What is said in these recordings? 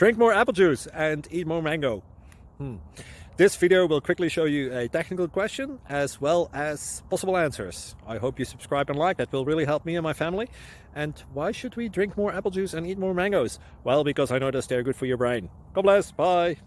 Drink more apple juice and eat more mango. This video will quickly show you a technical question as well as possible answers. I hope you subscribe and like, that will really help me and my family. And why should we drink more apple juice and eat more mangoes? Well, because I noticed they're good for your brain. God bless, bye.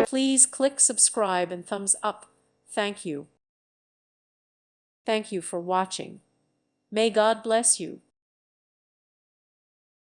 Please click subscribe and thumbs up. Thank you. Thank you for watching. May God bless you.